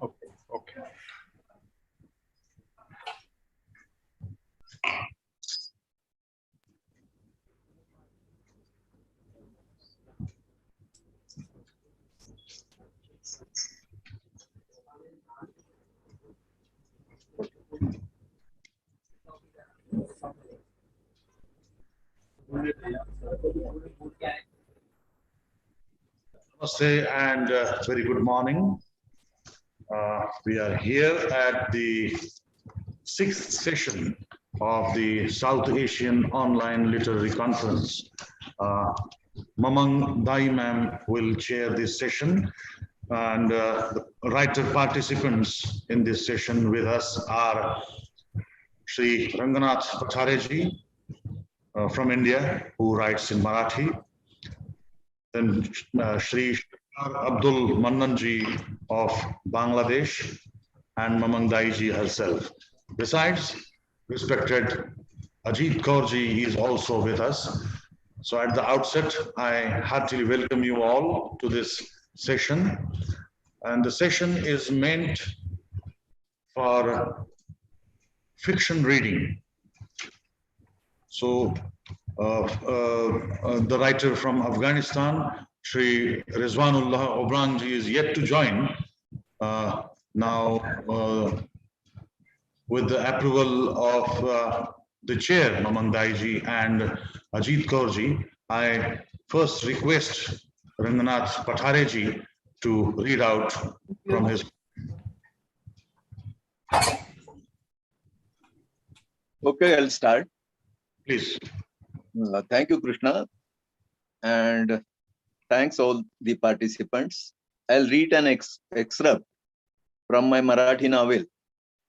Okay, okay. Namaste and very good morning. We are here at the 6th session of the South Asian Online Literary Conference. Mamang Dai ma'am will chair this session, and the writer participants in this session with us are Sri Ranganath Pathareji from India, who writes in Marathi. Then Sri Abdul Mannanji of Bangladesh, and Mamang Daiji herself. Besides, respected Ajit Kaurji is also with us. So at the outset, I heartily welcome you all to this session. And the session is meant for fiction reading. So the writer from Afghanistan, Sri Rizwanullah Obranji, is yet to join. Now, with the approval of the chair, Mamang Daiji and Ajit Kaurji, I first request Ranganath Pathareji to read out from his. Okay, I'll start. Please. Thank you, Krishna, and thanks all the participants. I'll read an excerpt from my Marathi novel.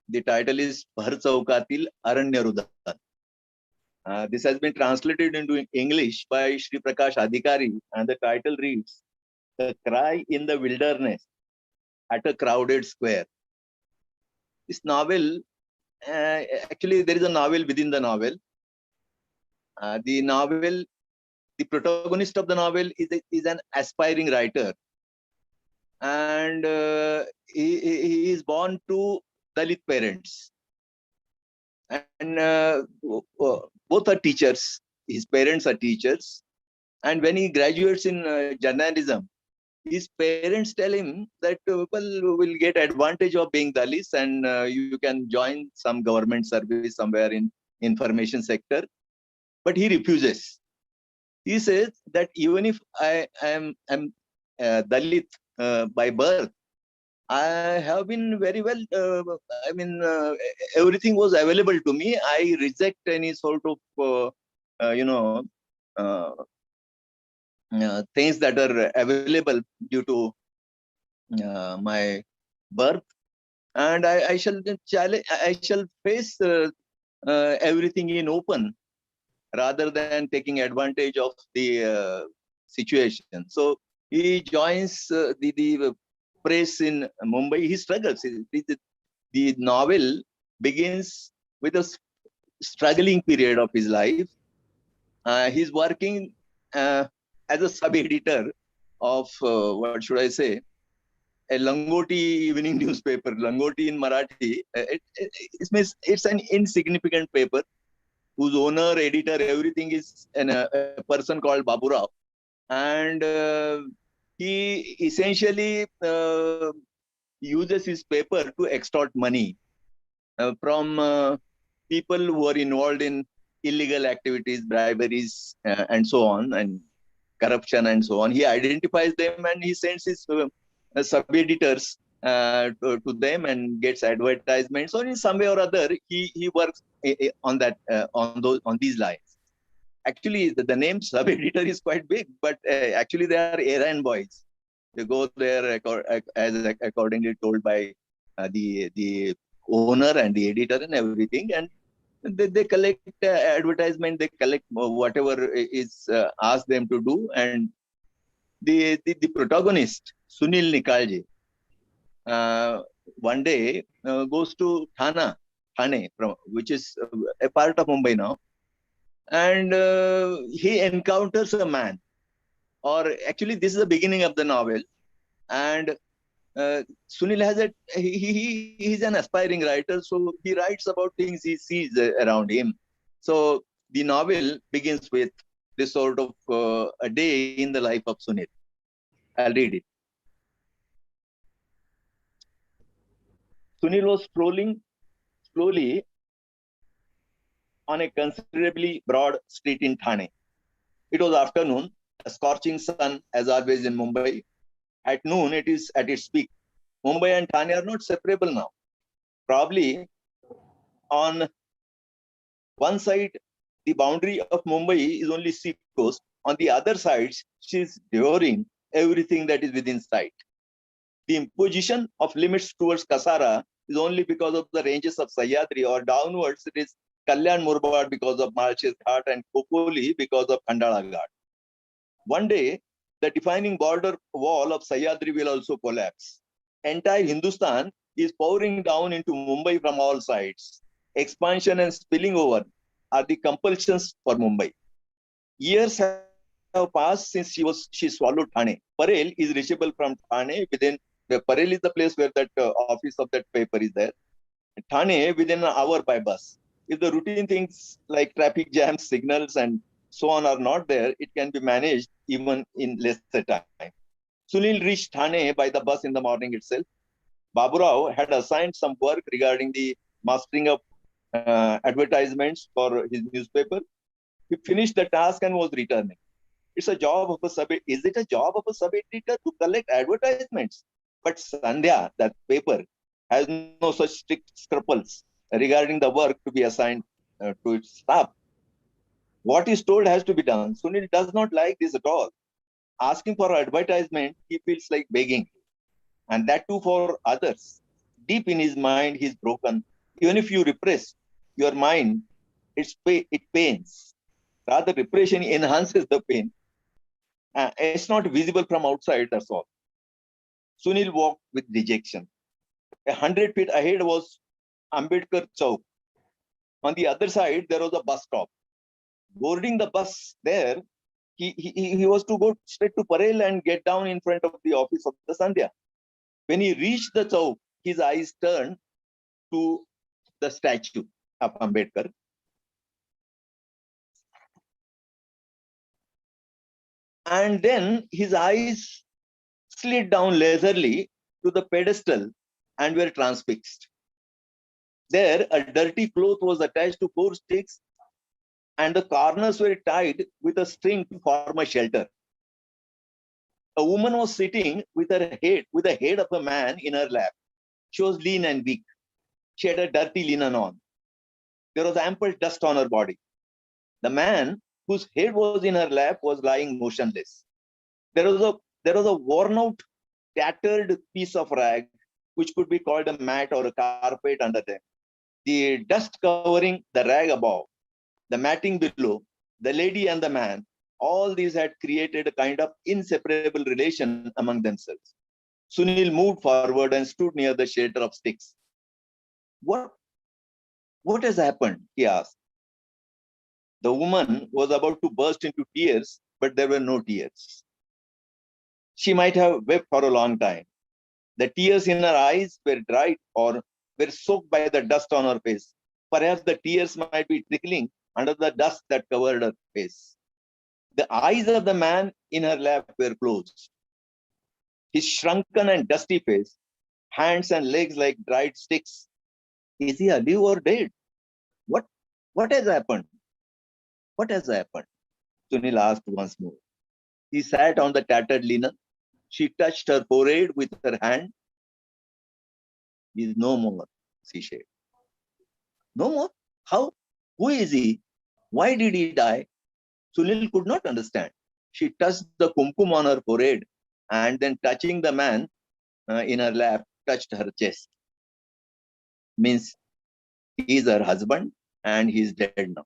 The title is Bhar Chaukatil Aranya Rudan. This has been translated into English by Shri Prakash Adhikari, and the title reads, The Cry in the Wilderness at a Crowded Square. This novel, actually there is a novel within the novel. The protagonist of the novel is an aspiring writer, and he is born to Dalit parents, and both are teachers. His parents are teachers, and when he graduates in journalism, his parents tell him that people will get advantage of being Dalits, and you can join some government service somewhere in information sector. But he refuses. He says that even if I am Dalit by birth, I have been very well, everything was available to me. I reject any sort of, things that are available due to my birth. And I shall challenge, I shall face everything in open, rather than taking advantage of the situation. So he joins the press in Mumbai. He struggles. The novel begins with a struggling period of his life. He's working as a sub-editor of, what should I say, a Langoti evening newspaper. Langoti in Marathi, it's an insignificant paper, whose owner, editor, everything is a person called Babu Rao. And he essentially uses his paper to extort money from people who are involved in illegal activities, briberies, and so on, and corruption and so on. He identifies them and he sends his sub-editors to them and gets advertisements. So in some way or other, he works on that on these lines. Actually, the name sub-editor is quite big, but actually they are errand boys. They go there as accordingly told by the owner and the editor and everything, and they collect advertisement. They collect whatever is asked them to do, and the protagonist Sunil Nikalji one day goes to Thane, which is a part of Mumbai now, and he encounters a man, or actually this is the beginning of the novel. And Sunil has he's an aspiring writer, so he writes about things he sees around him. So the novel begins with this sort of a day in the life of Sunil. I'll read it. Sunil was strolling slowly on a considerably broad street in Thane. It was afternoon, a scorching sun, as always in Mumbai. At noon, it is at its peak. Mumbai and Thane are not separable now. Probably on one side, the boundary of Mumbai is only sea coast. On the other side, she is devouring everything that is within sight. The imposition of limits towards Kasara is only because of the ranges of Sahyadri, or downwards it is Kalyan Murbad because of Malches Ghat and Kopoli because of Khandala Ghat. One day, the defining border wall of Sahyadri will also collapse. Entire Hindustan is pouring down into Mumbai from all sides. Expansion and spilling over are the compulsions for Mumbai. Years have passed since she swallowed Thane. Parel is reachable from Thane within. Parel is the place where that office of that paper is there. Thane within an hour by bus. If the routine things like traffic jams, signals, and so on are not there, it can be managed even in lesser time. Sunil reached Thane by the bus in the morning itself. Baburao had assigned some work regarding the mastering of advertisements for his newspaper. He finished the task and was returning. It's a job of a is it a job of a sub-editor to collect advertisements? But Sandhya, that paper, has no such strict scruples regarding the work to be assigned to its staff. What is told has to be done. Sunil does not like this at all. Asking for advertisement, he feels like begging. And that too for others. Deep in his mind, he's broken. Even if you repress your mind, it pains. Rather, repression enhances the pain. It's not visible from outside, that's all. Sunil walked with dejection. 100 feet ahead was Ambedkar Chowk. On the other side, there was a bus stop. Boarding the bus there, he was to go straight to Parel and get down in front of the office of the Sandhya. When he reached the Chowk, his eyes turned to the statue of Ambedkar. And then his eyes slid down leisurely to the pedestal and were transfixed. There, a dirty cloth was attached to 4 sticks, and the corners were tied with a string to form a shelter. A woman was sitting with the head of a man in her lap. She was lean and weak. She had a dirty linen on. There was ample dust on her body. The man whose head was in her lap was lying motionless. There was a worn-out, tattered piece of rag, which could be called a mat or a carpet under them. The dust covering the rag above, the matting below, the lady and the man, all these had created a kind of inseparable relation among themselves. Sunil moved forward and stood near the shelter of sticks. What has happened? He asked. The woman was about to burst into tears, but there were no tears. She might have wept for a long time. The tears in her eyes were dried or were soaked by the dust on her face. Perhaps the tears might be trickling under the dust that covered her face. The eyes of the man in her lap were closed. His shrunken and dusty face, hands and legs like dried sticks. Is he alive or dead? What has happened? What has happened? Sunil asked once more. He sat on the tattered linen. She touched her forehead with her hand. He is no more, she said. No more? How? Who is he? Why did he die? Sunil could not understand. She touched the kumkum on her forehead and then touching the man in her lap, touched her chest. Means he is her husband and he is dead now.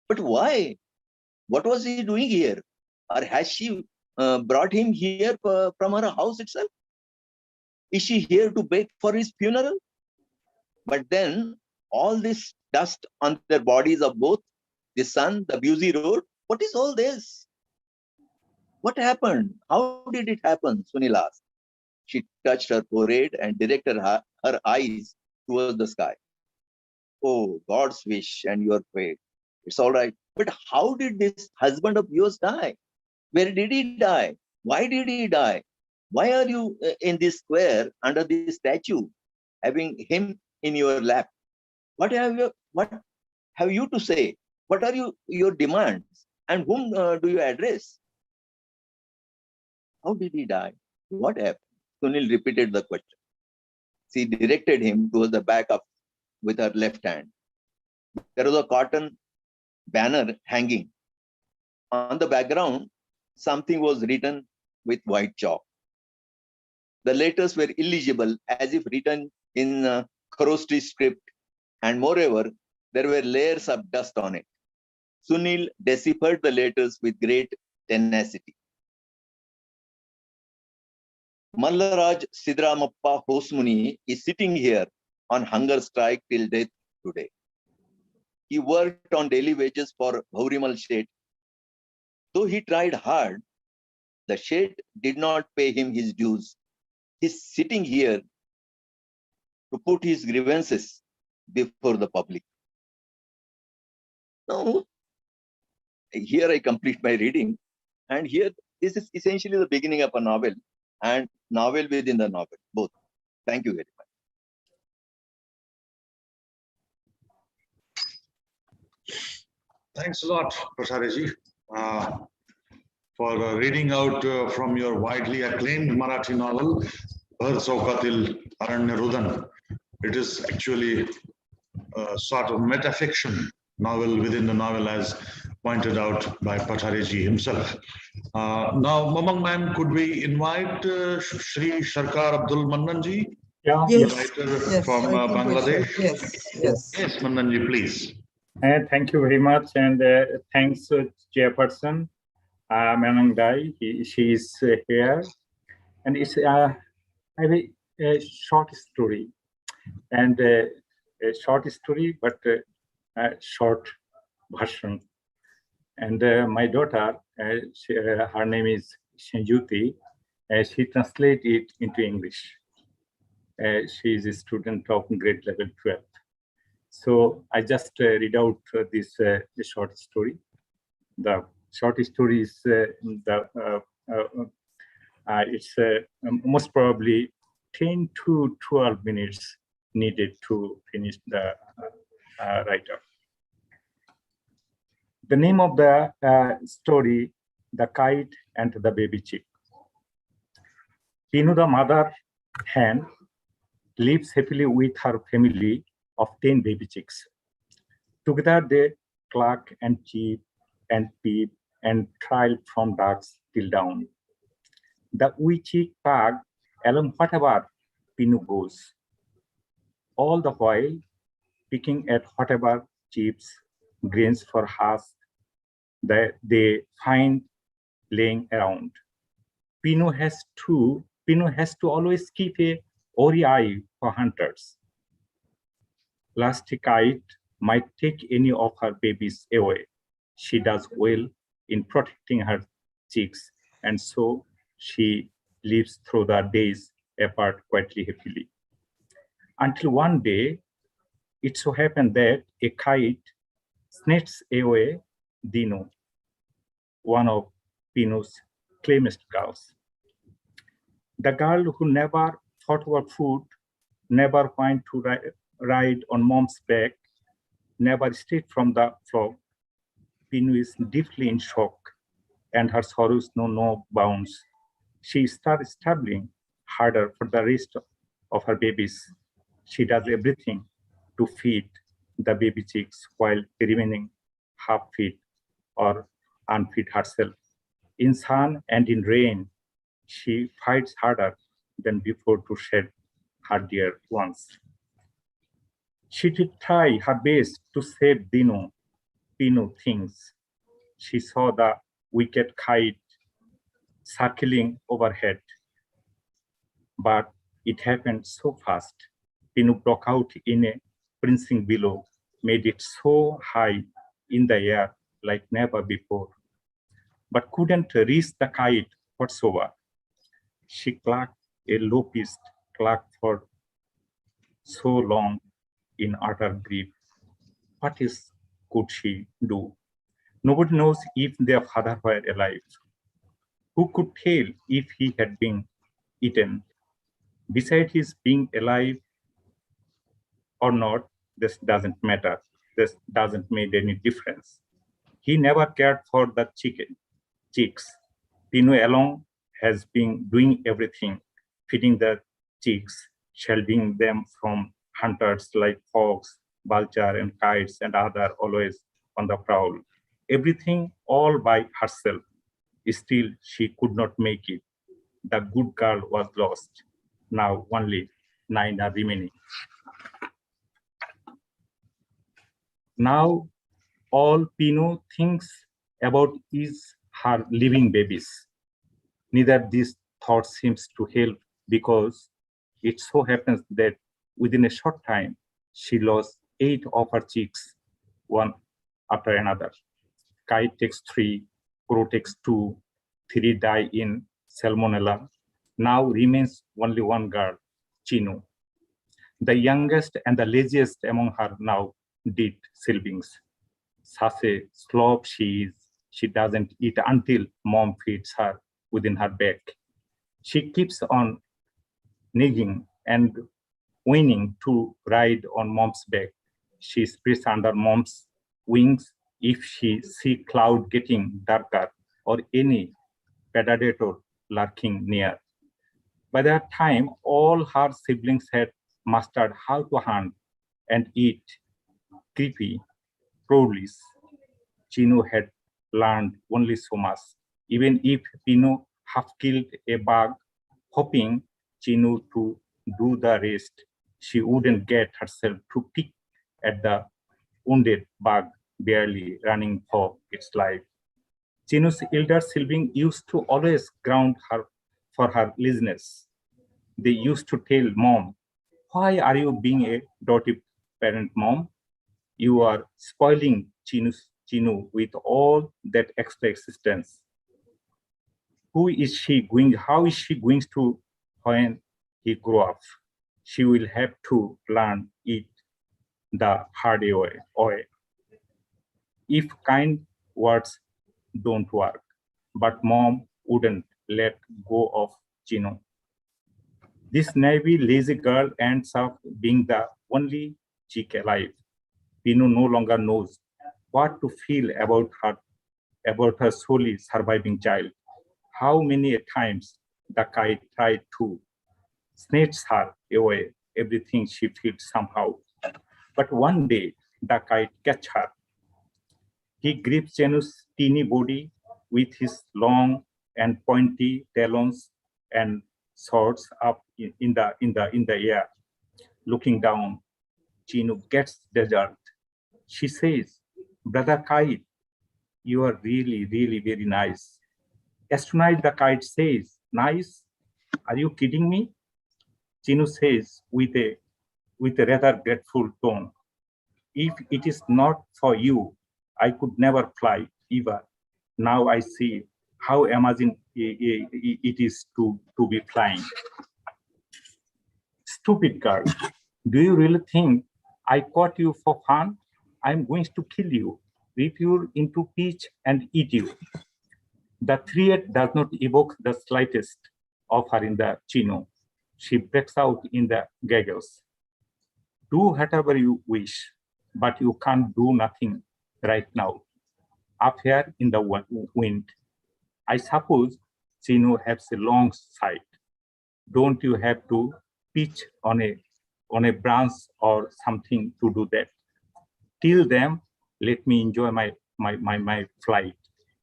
But why? What was he doing here? Or has she brought him here from her house itself? Is she here to beg for his funeral? But then all this dust on their bodies of both, the sun, the busy road, what is all this? What happened? How did it happen? Sunil asked. She touched her forehead and directed her eyes towards the sky. Oh, God's wish and your fate. It's all right. But how did this husband of yours die? Where did he die? Why did he die? Why are you in this square under this statue, having him in your lap? What have you to say? What are your demands? And whom do you address? How did he die? What happened? Sunil repeated the question. She directed him towards the back of with her left hand. There was a cotton banner hanging. On the background, something was written with white chalk. The letters were illegible, as if written in Kharosthi script, and moreover, there were layers of dust on it. Sunil deciphered the letters with great tenacity. Mallaraj Sidramappa Hosmuni is sitting here on hunger strike till death today. He worked on daily wages for Bhaurimal Shet. Though he tried hard, the Shet did not pay him his dues. He's sitting here to put his grievances before the public. Now, here I complete my reading. And here, this is essentially the beginning of a novel and novel within the novel, both. Thank you very much. Thanks a lot, Prasadaji, for reading out from your widely acclaimed Marathi novel, Bhar Chaukatil Aranya Rudan. It is actually a sort of metafiction novel within the novel, as pointed out by Pathareji himself. Now, Mamang ma'am, could we invite Shri Sharkar Abdul Mannanji, Yeah. the Yes. writer from Bangladesh? Yes, Mannanji, please. Thank you very much, and thanks Chairperson Manang Dai. She is here, and it's a short story, and a short story, but a short version. And my daughter, her name is Shanjuti. She translated it into English. She is a student of grade level 12. So I just read out this short story. The short story is it's most probably 10 to 12 minutes needed to finish the writer. The name of the story, The Kite and the Baby Chick. Pinu, the mother hen, lives happily with her family of 10 baby chicks. Together they cluck and cheep and peep and trial from dusk till dawn. The wee chick tug along whatever Pinu goes, all the while picking at whatever chips, grains for husk that they find laying around. Pinu has to always keep a wary eye for hunters. Lest a kite might take any of her babies away. She does well in protecting her chicks, and so she lives through the days apart quietly happily. Until one day, it so happened that a kite snatches away Dino, one of Pinu's claimest girls. The girl who never thought about food, never went to ride on mom's back, never stayed from the flock. Pinu is deeply in shock, and her sorrows know no bounds. She starts struggling harder for the rest of her babies. She does everything to feed the baby chicks while remaining half-fed or unfed herself. In sun and in rain, she fights harder than before to shed her dear ones. She did try her best to save Dino. Pinu thinks. She saw the wicked kite circling overhead, but it happened so fast. Pinu broke out in a prancing billow, made it so high in the air like never before, but couldn't reach the kite whatsoever. She clucked a low-pitched cluck for so long in utter grief. What else could she do? Nobody knows if their father were alive. Who could tell if he had been eaten? Besides his being alive or not, this doesn't matter. This doesn't make any difference. He never cared for the chicks. Pino alone has been doing everything, feeding the chicks, shielding them from hunters like fox, vulture, and kites, and other always on the prowl. Everything all by herself. Still, she could not make it. The good girl was lost. Now only 9 are remaining. Now all Pino thinks about is her living babies. Neither these thoughts seems to help because it so happens that within a short time, she lost 8 of her chicks, one after another. Kite takes 3, crow takes 2, 3 die in salmonella. Now remains only one girl, Chino. The youngest and the laziest among her now did siblings. Such a slob she is, she doesn't eat until mom feeds her within her back. She keeps on nagging and whining to ride on mom's back. She spreads under mom's wings if she see cloud getting darker or any predator lurking near. By that time, all her siblings had mastered how to hunt and eat creepy produce. Chino had learned only so much. Even if Pino half killed a bug, hoping Chino to do the rest, she wouldn't get herself to pick at the wounded bug, barely running for its life. Chino's elder sibling used to always ground her for her laziness. They used to tell mom, "Why are you being a dirty parent, mom? You are spoiling Chino with all that extra existence. How is she going to when he grow up? She will have to learn it the hard way. If kind words don't work." But mom wouldn't let go of Chino. This naive, lazy girl ends up being the only chick alive. Pino no longer knows what to feel about her solely surviving child. How many times the kite tried to snatch her away, everything she feels somehow. But one day, the kite catch her. He grips Chino's teeny body with his long and pointy talons and soars up in the air. Looking down, Chino gets desert. She says, "Brother Kite, you are really, really very nice." Astonished, the kite says, "Nice? Are you kidding me?" Chino says with a rather grateful tone, "If it is not for you, I could never fly either. Now I see how amazing it is to be flying." Stupid girl, do you really think I caught you for fun? I'm going to kill you, rip you into peach and eat you. The threat does not evoke the slightest of her in the Chino. She breaks out in the giggles. "Do whatever you wish, but you can't do nothing right now. Up here in the wind, I suppose Chino has a long sight. Don't you have to pitch on a branch or something to do that? Till then, let me enjoy my flight.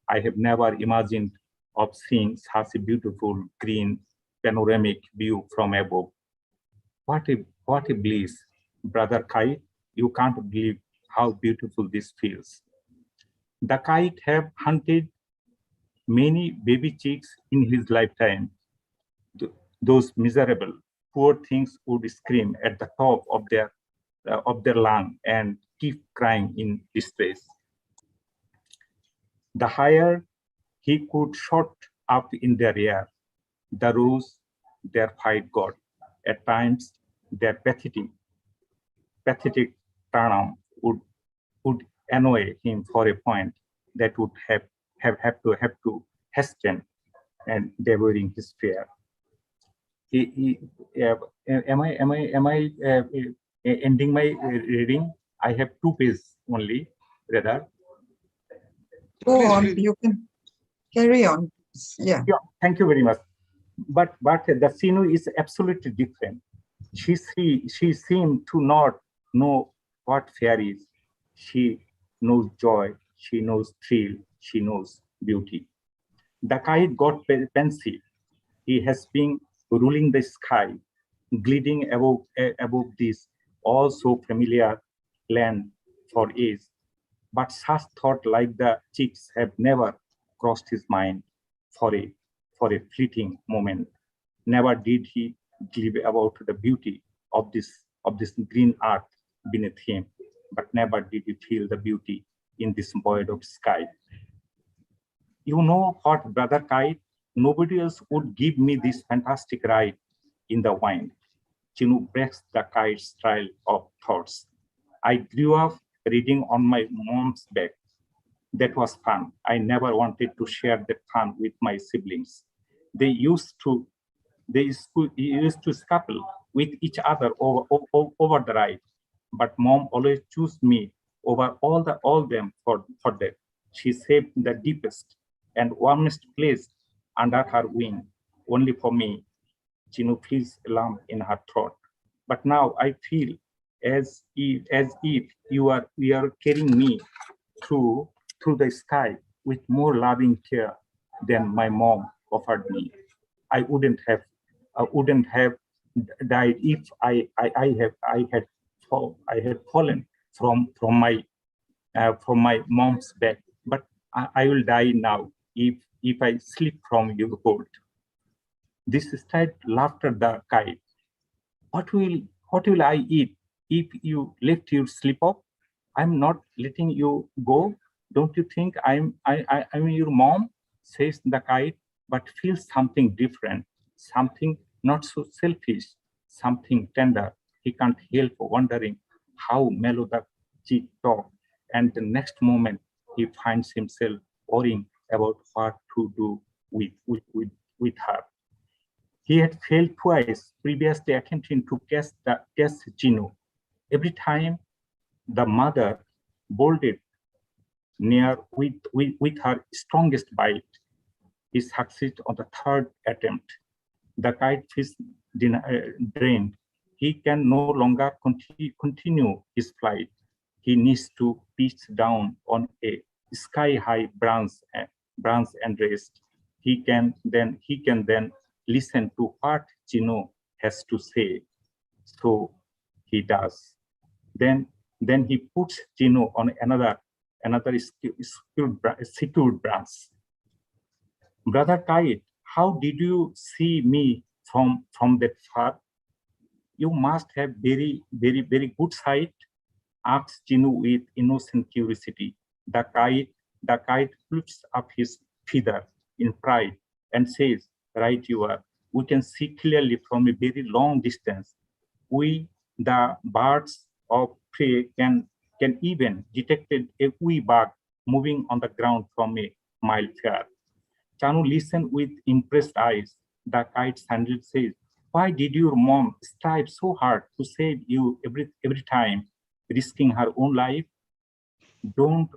I have never imagined of seeing such a beautiful green panoramic view from above. What a bliss, brother Kite. You can't believe how beautiful this feels." The kite have hunted many baby chicks in his lifetime. Those miserable, poor things would scream at the top of their lung and keep crying in distress. The higher he could shot up in their air, the rose their fight god. At times, their pathetic turn would annoy him for a point that would have to hasten and devouring his fear. Am I ending my reading? I have 2 pages only, rather. Go Please, on, please. you can carry on. Yeah. Yeah, thank you very much. But the Sinu is absolutely different. She seemed to not know what fear is. She knows joy, she knows thrill, she knows beauty. The kite got pensive. He has been ruling the sky, gliding above this all so familiar land for ages. But such thought like the chicks have never crossed his mind for a fleeting moment. Never did he grieve about the beauty of this green earth beneath him, but never did he feel the beauty in this void of sky. You know what, brother Kite? Nobody else would give me this fantastic ride in the wind. Chinu breaks the kite's trail of thoughts. I grew up reading on my mom's back. That was fun. I never wanted to share that fun with my siblings. They used to scuffle with each other over the ride, but mom always chose me over all them for that. She saved the deepest and warmest place under her wing, only for me. Chinu feels a lump in her throat. But now I feel as if you are carrying me through the sky with more loving care than my mom offered me. I wouldn't have died if I had fallen from my mom's back. But I will die now if I slip from your hold. This started laughter the kite. What will I eat if you let you slip off? I'm not letting you go. Don't you think I'm your mom? Says the kite, but feels something different, something not so selfish, something tender. He can't help wondering how mellow the chick talked, and the next moment he finds himself worrying about what to do with her. He had failed twice previously attempting to catch Chinu. Every time the mother bolted near with her strongest bite. He succeeded on the 3rd attempt. The kite fish drained. He can no longer continue his flight. He needs to pitch down on a sky-high branch and rest. He can then listen to what Chino has to say. So he does. Then he puts Chino on another secured branch. Brother Kite, how did you see me from that far? You must have very good sight, asked Chino with innocent curiosity. The kite flips up his feather in pride and says, right you are. We can see clearly from a very long distance. We, the birds of prey, can even detect a wee bug moving on the ground from a mile far. Chanu listened with impressed eyes. The kite sandal says, why did your mom strive so hard to save you every time, risking her own life? Don't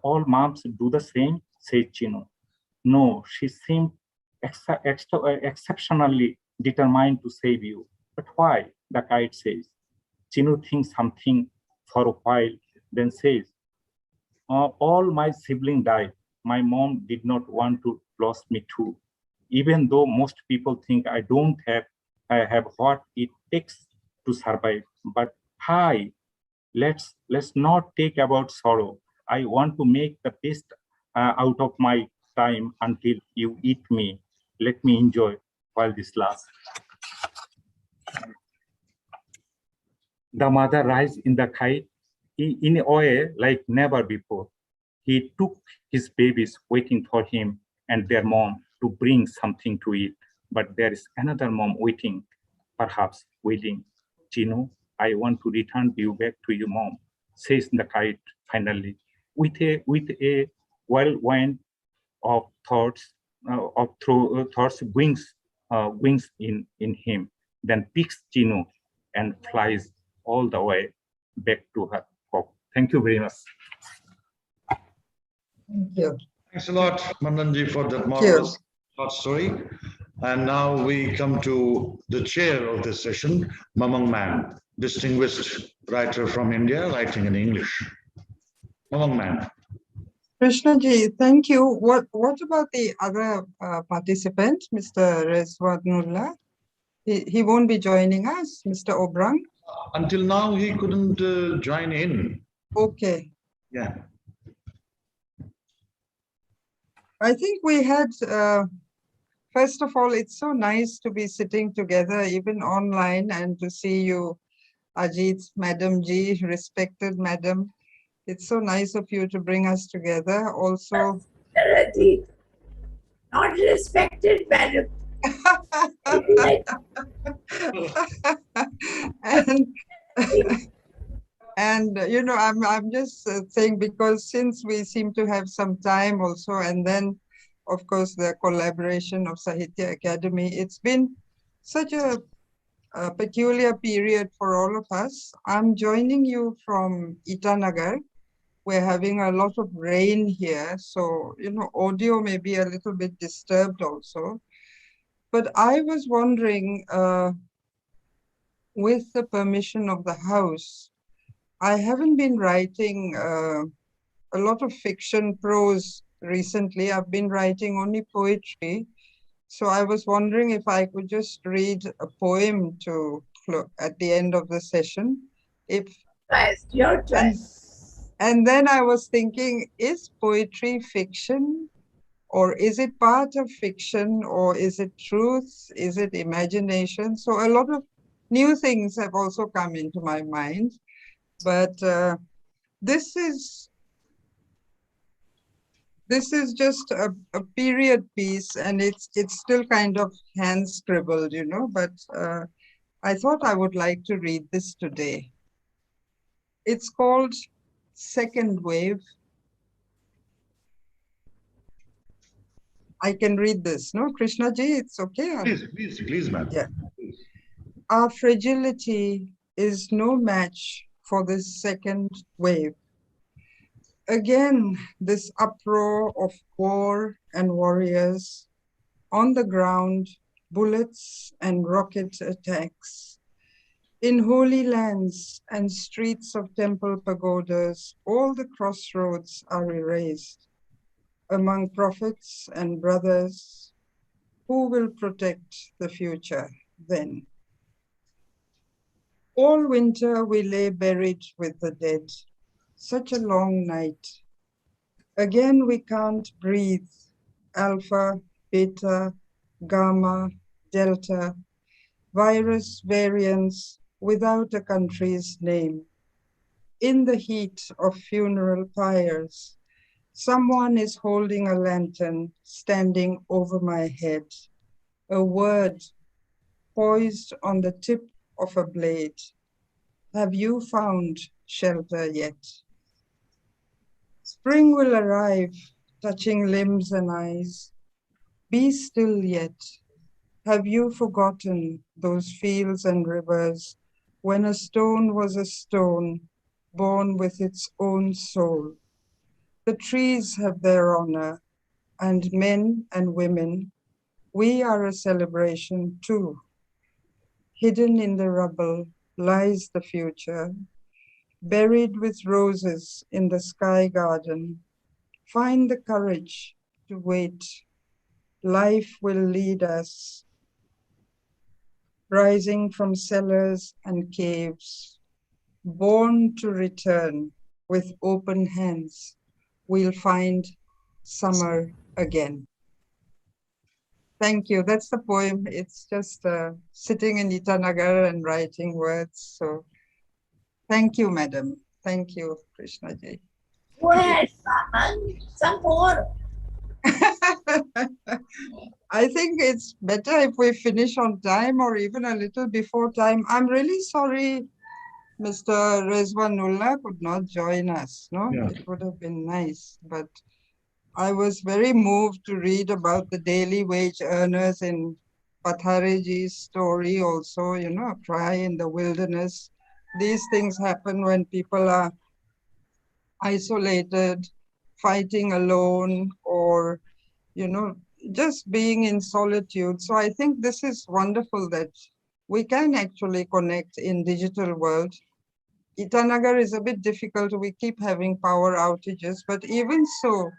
all moms do the same, said Chino. No, she seemed exceptionally determined to save you. But why? The kite says. Chino thinks something for a while, then says, all my siblings died. My mom did not want to lose me too. Even though most people think I don't have what it takes to survive. But hi, let's not take about sorrow. I want to make the best out of my time until you eat me. Let me enjoy while this lasts. The mother rides in the kite in a way like never before. He took his babies waiting for him and their mom to bring something to eat. but there is another mom waiting, perhaps waiting. Chino, I want to return you back to you, mom, says the kite finally, with a whirlwind of thoughts, thoughts wings in him, then picks Chino and flies all the way back to her cock. Thank you very much. Thank you. Thanks a lot, Mandanji, for that Thank marvelous short story. And now we come to the chair of this session, Mamang Man, distinguished writer from India, writing in English. Mamang Man. Krishnaji, thank you. What about the other participant, Mr. Rezwanullah? He won't be joining us, Mr. Obrang? Until now, he couldn't join in. Okay. Yeah. I think we had, first of all, it's so nice to be sitting together, even online, and to see you, Ajit, Madam Ji, respected Madam. It's so nice of you to bring us together. Also, Ajit, not respected, Madam. and you know, I'm just saying, because since we seem to have some time also, and then of course the collaboration of Sahitya Academy, it's been such a peculiar period for all of us. I'm joining you from Itanagar. We're having a lot of rain here, so you know, audio may be a little bit disturbed also. But I was wondering, with the permission of the House, I haven't been writing a lot of fiction prose recently. I've been writing only poetry. So I was wondering if I could just read a poem at the end of the session. If Your choice. And then I was thinking, is poetry fiction? Or is it part of fiction? Or is it truth? Is it imagination? So a lot of new things have also come into my mind. But this is just a period piece, and it's still kind of hand scribbled, you know, but I thought I would like to read this today. It's called Second Wave. I can read this, no, Krishna ji, it's okay? Please, ma'am. Yeah. Our fragility is no match for this second wave. Again, this uproar of war and warriors on the ground, bullets and rocket attacks. In holy lands and streets of temple pagodas, all the crossroads are erased. Among prophets and brothers, who will protect the future then? All winter we lay buried with the dead. Such a long night. Again we can't breathe. Alpha, beta, gamma, delta, virus variants without a country's name. In the heat of funeral pyres, someone is holding a lantern standing over my head. A word poised on the tip of a blade. Have you found shelter yet? Spring will arrive, touching limbs and eyes. Be still yet. Have you forgotten those fields and rivers when a stone was a stone, born with its own soul? The trees have their honor, and men and women, we are a celebration too. Hidden in the rubble lies the future, buried with roses in the sky garden. Find the courage to wait. Life will lead us, rising from cellars and caves, born to return with open hands. We'll find summer again. Thank you. That's the poem. It's just sitting in Itanagar and writing words. So thank you, madam. Thank you, Krishna ji. Go ahead, some more. I think it's better if we finish on time or even a little before time. I'm really sorry Mr. Rezvanullah could not join us. No, Yeah. it would have been nice, but I was very moved to read about the daily wage earners in Pathareji's story also, you know, a cry in the wilderness. These things happen when people are isolated, fighting alone, or, you know, just being in solitude. So I think this is wonderful that we can actually connect in digital world. Itanagar is a bit difficult. We keep having power outages, but even so,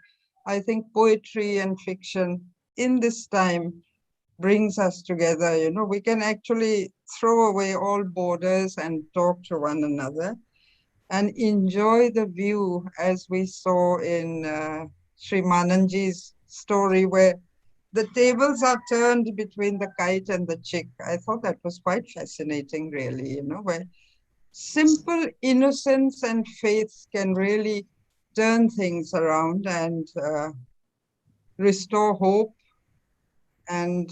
I think poetry and fiction in this time brings us together. You know, we can actually throw away all borders and talk to one another and enjoy the view as we saw in Sri Mananji's story where the tables are turned between the kite and the chick. I thought that was quite fascinating, really, you know, where simple innocence and faith can really turn things around and restore hope and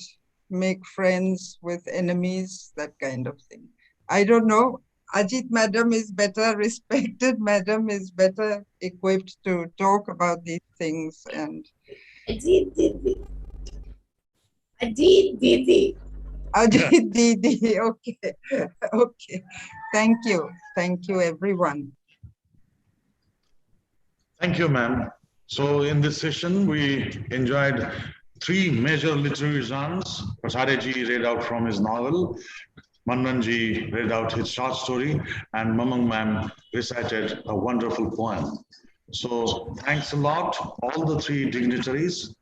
make friends with enemies, that kind of thing. I don't know. Ajit Madam is better, respected Madam is better equipped to talk about these things. And Ajit Didi. Ajit Didi. Ajit Didi, okay, okay. Thank you everyone. Thank you, ma'am. So in this session, we enjoyed three major literary genres. Pathareji read out from his novel, Mannanji read out his short story, and Mamang ma'am recited a wonderful poem. So thanks a lot, all the three dignitaries,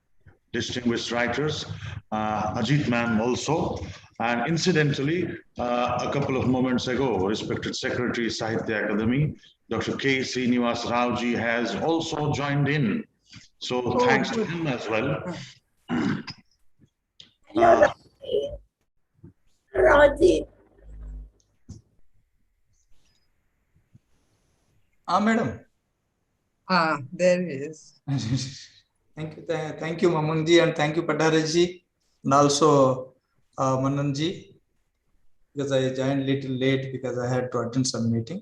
distinguished writers, Ajit ma'am also. And incidentally, a couple of moments ago, respected Secretary Sahitya Akademi, Dr. K. Srinivas Raoji has also joined in. So thanks to him as well. Hello, Raji. Madam. There he is. Thank you, Mamanji, and thank you, Pathareji, and also Mananji, because I joined little late because I had to attend some meeting.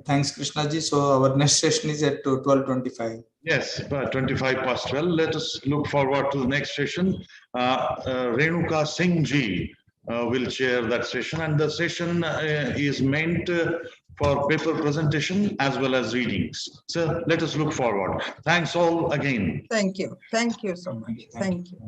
Thanks, Krishnaji. So our next session is at 12:25. Yes, 25 past 12. Let us look forward to the next session. Renuka Singh ji will chair that session, and the session is meant for paper presentation as well as readings. So let us look forward. Thanks all again. Thank you so much. Thank you.